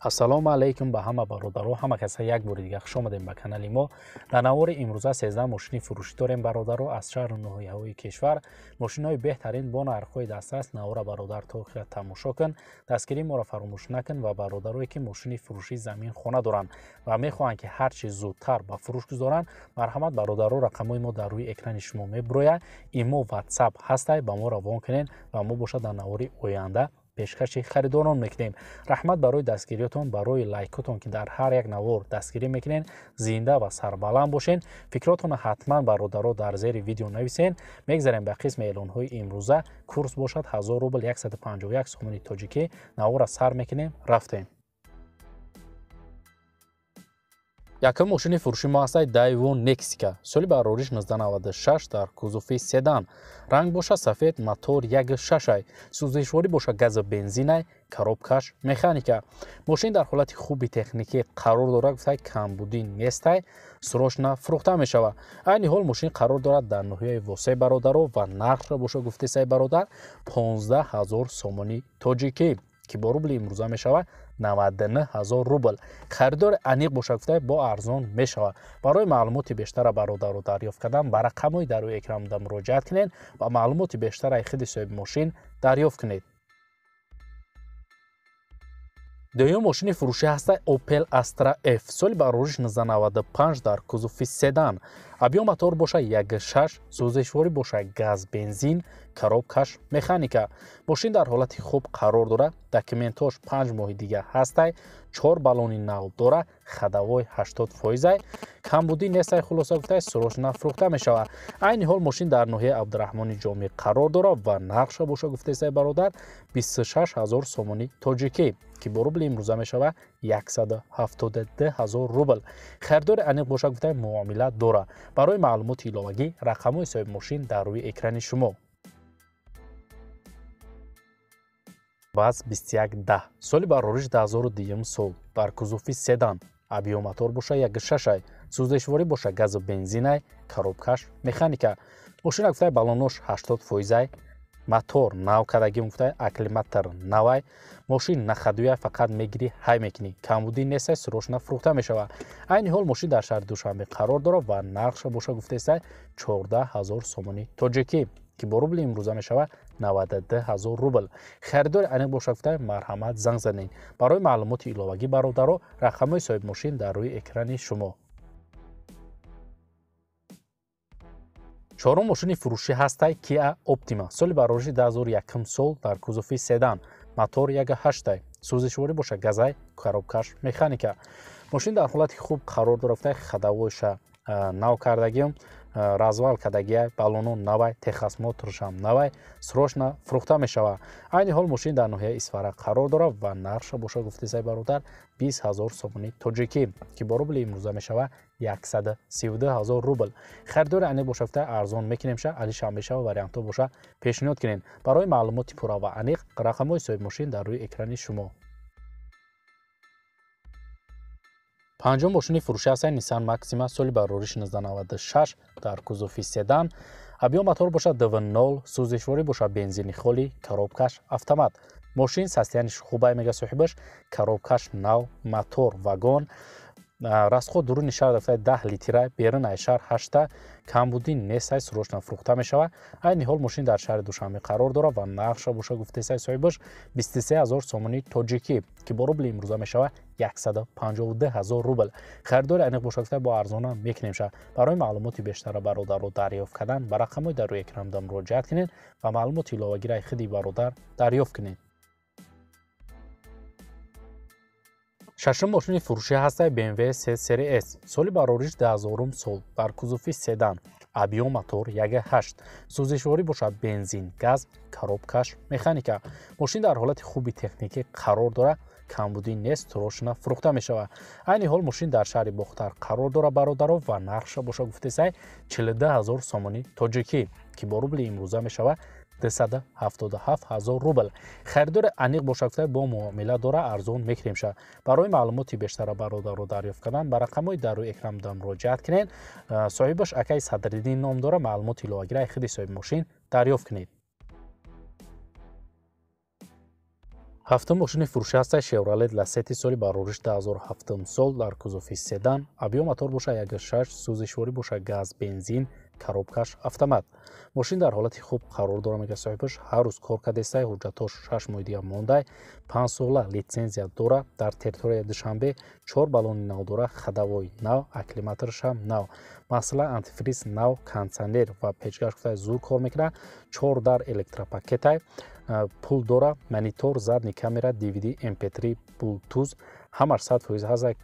ассалому алайкум ба ҳама бародаро, ҳама каса як бори дига хуш омадем ба канали мо. Дар навори имрӯза 13 мошини фурӯшӣ дорем бародаро аз шаҳру ноҳияҳои кишвар. Мошинҳои беҳтарин бо нархҳои дастрас. Навора бародар то охир тамошо кун. Дастгирии моро фаромӯш накун ва бародарое ки мошини фурӯшии замин хона доранд ва мехоҳанд ки ҳар чиз зудтар ба фурӯш гузоранд, марҳамат бародаро, рақамҳои мо дар рӯи экрани шумо меброяд. Имо WhatsApp ҳастай, ба мо равон кунед ва мо бошад дар навори оянда пешкаши харидорон мекунем. Раҳмат барои дастгириётон, барои лайкотон ки дар ҳар як навор дастгирӣ мекунен. Зинда ва сарбаланд бошен. фикротон ҳатман бародаро дар зери видео нависен. мегзарем ба қисми эълонҳои имрӯза. курс бошад 1000 рубл 151 сомони тоҷикӣ. навора сар мекунем, рафтем. Якум мошини фурӯши мо ҳастай Daewoo Nexika. Соли барориш 1996 дар кузуфи седан. Ранг боша сафед, мотор 1.6, сӯзишворӣ боша газу бензинай, коробкаш механика. Мошин дар ҳолати хуби техникӣ қарор дорад, гуфтай камбудӣ нестай, срочно фурӯхта мешавад. Айни ҳол мошин қарор дорад дар ноҳияи восеъ бародаро ва нархро боша гуфтесай бародар 15000 сомони тоҷикӣ ки бо рубли имрӯза мешавад 99000 рубл. Харидор аниқ боша гуфтай бо арзон мешавад. барои маълумоти бештара бародаро дарёфт кардан ба рақамҳои дар рӯи экран муроҷиат кунед ва маълумоти бештараи худи соҳиби мошин дарёфт кунед. дуюм мошини фурӯшӣ ҳастай Opel Astra F. соли барориш 1995 дар кузуфи седан. абиём мотор боша 1.6, сӯзишворӣ боша газ бензин, коробкаш механика. мошин дар ҳолати хуб қарор дорад. документош 5 моҳи дига ҳастай, 4 баллони нав дора, хадавои 80%, камбудӣ нестай, хулоса гуфтай срочно фурӯхта мешавад. айни ҳол мошин дар ноҳияи Абдурахмони ҷомеъ қарор дорад ва нархша боша гуфтесай бародар 26000 сомони тоҷикӣ ки бо рубли имрӯза мешавад 172000 рубл. харидори аниқ боша гуфтай муомила дора. барои маълумоти иловагӣ рақамҳои соҳиби мошин дар рӯи экрани шумо. ВАЗ 2110. соли барориш 2002 сол дар кузуфи седан. абиём мотор боша 1.6, сӯзишворӣ боша газу бензинай, коробкаш механика. мошина гуфтай баллонош 80%, мотор нав кардагӣ гуфтай акклиматор навай. мошин нахадуя фақат мегирӣ ҳай мекунӣ. камбудӣ нестай, срочно фурӯхта мешавад. айни ҳол мошин дар шаҳри Душанбе қарор дорад ва нархша боша гуфтесай 14000 сомони тоҷикӣ ки бо рубли имрӯза мешавад 92000 рубл. харидори аниқ боша гуфтай марҳамат занг занед. барои маълумоти иловагӣ бародаро рақамҳои соҳиби мошин дар рӯи экрани шумо. чорум мошини фурӯшӣ ҳастай Kia Optima. соли барориши 2001 сол дар кузуфи седан. мотор 1.8, сӯзишворӣ боша газай, коробкаш механика. мошин дар ҳолати хуб қарор дорад, хадавоиша нав кардагӣ, развал кардагӣ, баллонон навай, техасмоторшам навай, срочно фурӯхта мешавад. айни ҳол мошин дар ноҳияи Исфара қарор дорад ва нархша боша гуфтесай бародар 20000 сомони тоҷикӣ ки бо рубли имрӯза мешавад 132000 рубл. харидори аниқ боша гуфтай арзон мекунемша, алиша мешава вариантҳо боша пешниҳод кунед. барои маълумоти пурра ва аниқ рақамҳои соҳиби мошин дар рӯи экрани шумо. панҷум мошини фурӯшӣ ҳастай Nissan Maxima. соли барориш 1996 дар кузуфи седан. абиём мотор боша 2.0, сӯзишворӣ боша бензини холӣ, коробкаш автомат. мошин состояниш хубай мега соҳибаш, коробкаш нав, мотор вагон, расход дуруни шаҳр дафтай 10 литра, берунаи шаҳр 8, камбудӣ нестай, срочно фурӯхта мешавад. айни ҳол мошин дар шаҳри Душанбе қарор дорад ва нархша боша гуфтесай соҳибаш 23000 сомони тоҷикӣ ки бо рубли имрӯза мешавад 152000 рубл. харидори аниқ боша гуфтай бо арзона мекунемша. барои маълумоти бештара бародаро дарёфт кардан ба рақамҳои дар рӯи экран муроҷиат кунед ва маълумоти иловагираи худи бародар дарёфт кунед. шашум мошини фурӯшӣ ҳастай BMW 3 Series S. соли барориш 2000 сол дар кузуфи седан. абиём мотор 1.8, сӯзишворӣ боша бензин, газ, коробкаш механика. мошин дар ҳолати хуби техникӣ қарор дорад, камбудӣ нест, срочно фурӯхта мешавад. айни ҳол мошин дар шаҳри Бохтар қарор дорад бародаро ва нархша боша гуфтесай 42000 сомони тоҷикӣ ки бо рубли имрӯза мешавад 277000 рубл. харидори аниқ боша гуфтай бо муомила дора, арзон мекунемша. барои маълумоти бештара бародаро дарёфт кардан ба рақамҳои дар рӯи экран муроҷиат кунед. соҳибаш Акай Садриддин ном дора. маълумоти иловагираи худи соҳиби мошин дарёфт кунед. ҳафтум мошини фурӯшӣ ҳастад Chevrolet Lacetti соли барориш 2007 сол дар кузуфи седан. Абиём мотор бошад 1.6, сӯзишворӣ бошад газ, бензин, коробкаш автомат. Мошин дар ҳолати хуб қарор дорад, мега соҳибаш ҳар рӯз кор кардестай, ҳуҷҷатош 6 моҳи дига мондай, 5 сола литсензия дорад. Дар территорияи Душанбе 4 баллони нав дорад, хадавои нав, акклиматораш ҳам нав, масъала антифриз нав, кондитсионер ва печгаш гуфта зуд кор мекунад. 4 дар электропакетай, пул дора, монитор, задни камера, DVD, MP3, Bluetooth, ҳамаш 100% ҳаза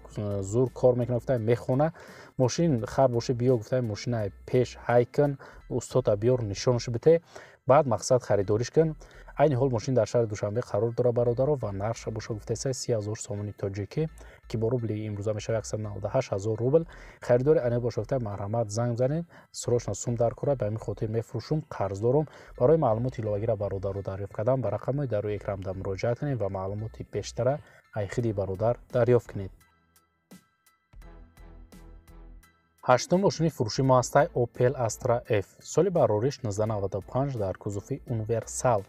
зур кор мекунад, гуфта мехона. Мошин хар боше биё, гуфта мошина пеш хайкин, устода биёр нишонаш бите, баъд мақсад харидориш кун. Айни ҳол мошин дар шаҳри Душанбе қарор дора бародаро ва нархша боша гуфтаиса 30,000 сомони тоҷикӣ, ки бо рубли имрӯза мешавад 198,000 рубл. Харидори ане боша гуфта марҳамат занг занед, срочно сум дар кора, ба ҳамин хотир мефурӯшум, қарз дорум. Барои маълумоти иловагира бародаро дарёфт кардан ба рақамҳои дар рӯи экран муроҷиат кунед ва маълумоти бештара айхиди бародар дарёфт кунед. ҳаштум мошини фурӯши мо ҳастад Opel Astra F соли барориш 1995 дар кузуфи универсал.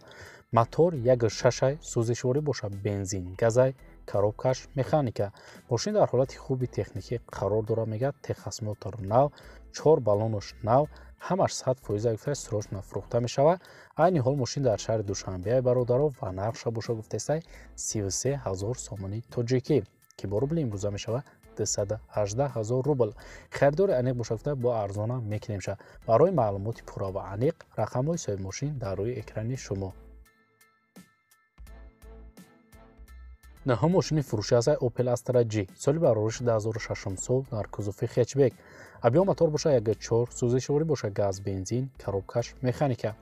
Мотор 1.6, сӯзишворӣ бошад бензин, газай, коробкаш механика. Мошин дар ҳолати хуби техникӣ қарор дорад, мегӯяд техас мотор нав, 4 баллонош нав, ҳамаш 100% гуфта срочно фурӯхта мешавад. Айни ҳол мошин дар шаҳри Душанбе бародаро ва нархша боша гуфтаиса 33,000 сомони тоҷикӣ, ки бо рубли имрӯза мешавад 218,000 рубл. Харидори аниқ боша гуфта бо арзона мекунемша. Барои маълумоти пурра ва аниқ рақамҳои соҳиби мошин дар рӯи экрани шумо. Наҳум мошини фурӯшӣ ҳастад Opel Astra G соли барориш 2006 сол дар кузуфи хетчбек. Абиём мотор бошад 1.4, сӯзишворӣ бошад газ, бензин, коробкаш механика.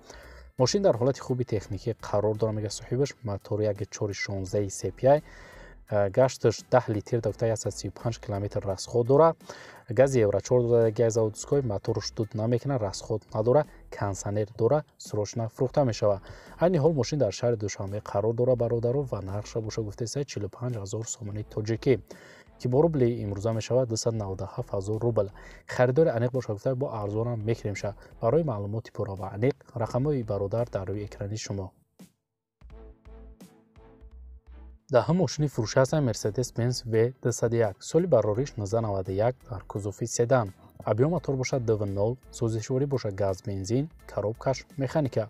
Мошин дар ҳолати хуби техникӣ қарор дорад, мега соҳибаш мотор 1.4 CPI, гашташ 10 литр да гуфта 135 км расход дорад. Гази евро 4 газаудиской, моторш дуд намекунад, расход надорад, кондитсионер дорад, срочно фурӯхта мешавад. Айни ҳол мошин дар шаҳри Душанбе қарор дорад бародаро ва нархша боша гуфтаиса 45,000 сомони тоҷикӣ, ки бо рубли имрӯза мешавад 297,000 рубл. Харидори аниқ боша гуфта бо арзона мекунемша. Барои маълумоти пурра ва аниқ рақамҳои бародар дар рӯи экрани шумо. Даҳум мошини фурӯшӣ ҳастад Mercedes-Benz V201 соли барориш 1991 дар кузуфи седан. Абиём мотор бошад 2.0, сӯзишворӣ бошад газ, бензин, коробкаш механика.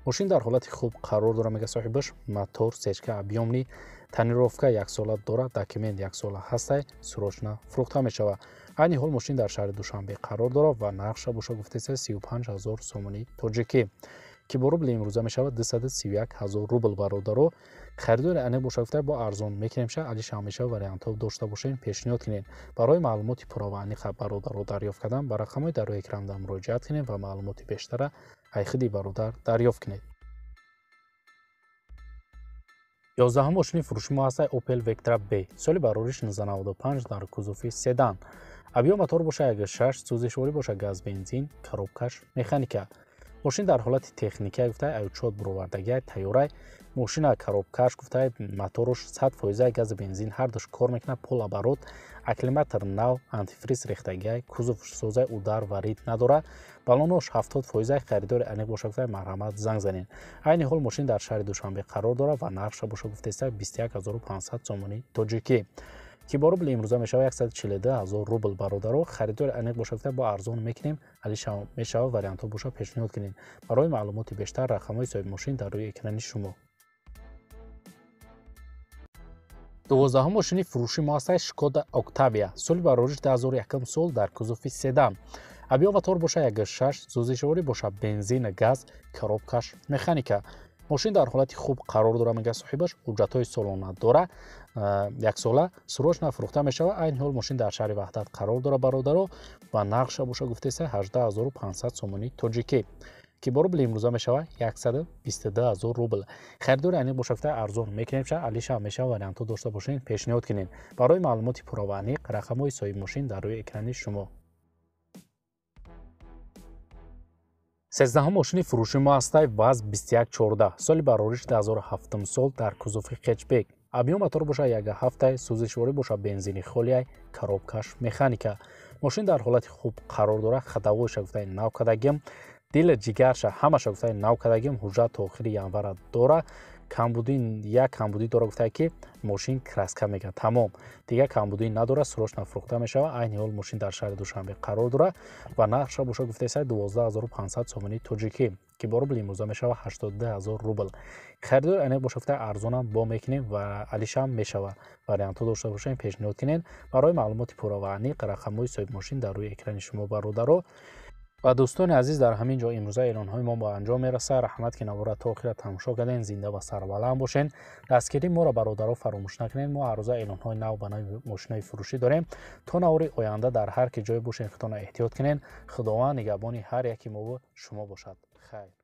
Мошин дар ҳолати хуб қарор дорад, мега соҳибаш мотор сечка абиёмни танировка 1 сола дорад, документ 1 сола ҳастад, срочно фурӯхта мешавад. Айни ҳол мошин дар шаҳри Душанбе қарор дорад ва нархша боша гуфтаиса 35,000 сомони тоҷикӣ, ки бо рубли имрӯза мешавад 231,000 рубл бародаро. Харидори аниқ боша гуфта бо арзон мекунемша. Алиша ҳамеша вариантҳо дошта бошед, пешниҳод кунед. Барои маълумоти пурра ва аниқа бародаро дарёфт кардан ба рақамҳои дар рӯи экран муроҷиат кунед ва маълумоти бештара айхиди бародар дарёфт кунед. 11 мошини фурӯши мо ҳастад Opel Vectra B соли барориш 1995 дар кузуфи седан. Абиём мотор бошад 1.6, сӯзишворӣ бошад газ, бензин, коробкаш механика. мошин дар ҳолати техника гуфта учёт буровардагиай тайёрай. Мошина коробкаш гуфта моторуш 100% газ бензин ҳар душ кор мекунад, полоборот, акклиматор нав, антифриз рехтагиай, кузов созай удар ва рид надорад. баллонош 70%. Харидори аниқ боша гуфта марҳамат занг занед. айни ҳол мошин дар шаҳри Душанбе қарор дорад ва нархша боша гуфтаиста 21500 сомони тоҷикӣ, ки бо рубли имрӯза мешавад 142,000 рубл бародаро. Харидори аниқ боша гуфта бо арзон мекунем. алиша мешавад вариантҳо боша пешниҳод кунед. барои маълумоти бештар рақамҳои соҳиби мошин дар рӯи экрани шумо. 12 мошини фурӯши мо ҳастад Шкода Октавия соли барориш 2001 сол дар кузуфи седан. абиём мотор боша 1.6, сӯзишворӣ боша бензин, газ, коробкаш механика. мошин дар ҳолати хуб қарор дорад, мега соҳибаш ҳуҷҷатҳои солона дора, 1 сола срочно фурӯхта мешавад. айни ҳол мошин дар шаҳри Ваҳдат қарор дорад бародаро ва нархша боша гуфтаиса 18500 сомони тоҷикӣ, ки бо рубли имрӯза мешавад 122,000 рубл. харидори аниқ боша гуфта арзон мекунемша. алиша ҳамеша вариантҳо дошта бошед, пешниҳод кунед. барои маълумоти пурра ва аниқ рақамҳои соҳиби мошин дар рӯи экрани шумо. 13 мошини фурӯши мо ҳастад ВАЗ 2114 соли барориш 2007 сол дар кузуфи хетчбек. абиём мотор боша 1.7, сӯзишворӣ боша бензини холияй, коробкаш механика. мошин дар ҳолати хуб қарор дорад. хадавоиша гуфта нав кардагим, дили ҷигарша ҳамаша гуфта нав кардагим, ҳуҷҷат то охири январа дора. یک کمبودی داره گفته که ماشین کراسکا میگه تمام دیگه کمبودی نداره سروش نفروخته میشه عین حال ماشین در شهر دوشنبه قرار داره و نرخش بوشه گفته است 12500 سومنی توجیکی که با روبل امروزه میشه 82000 روبل خریدار اینه باشه گفته ارزان هم با میکنیم و علیش هم میشه وریانت داشته باشین پیشنهاد کنین برای معلومات پورا و عمیق رقم‌های صاحب ماشین در روی اکران شما برادرها و دوستان عزیز در همین جا امروزه اعلان‌های ما با انجام میرسه رحمت که نوارا تا آخر تماشا کردین زنده و سربلند باشین دستگیری ما را برادرها فراموش نکنین ما هر روز اعلان‌های نو به نوع ماشین‌های فروشی داریم تا نوار آینده در هر که جای باشین خودتون احتیاط کنین خداوند نگهبان هر یکی ما و شما باشد خیر